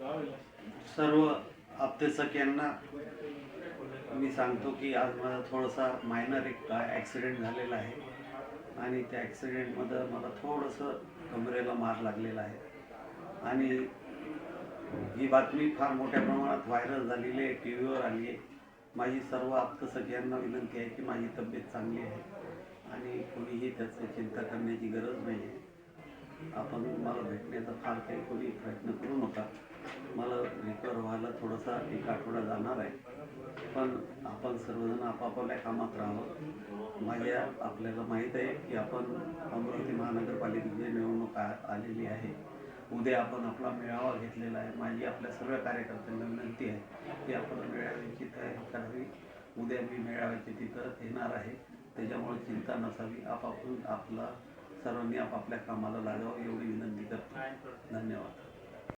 सर्व आप्तेसख्यांना मी सांगतो की आज माझा थोडासा मायनर एक ॲक्सिडेंट झालेला आहे आणि त्या ॲक्सिडेंटमध्ये मला थोडंसं कमरेला मार लागलेला आहे आणि ही बातमी फार मोठ्या प्रमाणात व्हायरल झालेली आहे, टी व्हीवर आली आहे. माझी सर्व आप्तसख्यांना विनंती आहे की माझी तब्येत चांगली आहे आणि कोणीही त्याची चिंता करण्याची गरज नाही आहे. आपण मला भेटण्याचा फार काही कोणी प्रयत्न करू नका. मला रिकवर व्हायला थोडासा 1 आठवडा जाणार आहे, पण आपण सर्वजण आपापल्या कामात राहावं. आपल्याला माहीत आहे की आपण अमरावती महानगरपालिकेची निवडणूक आलेली आहे. उद्या आपण आपला मेळावा घेतलेला आहे. माझी आपल्या सर्व कार्यकर्त्यांना विनंती आहे की आपण मेळाव्याची तयारी करावी. उद्या मी मेळाव्याची तिथं येणार आहे, त्याच्यामुळे चिंता नसावी. सर्वांनी आपापल्या कामाला लागावं एवढी विनंती करतो. धन्यवाद.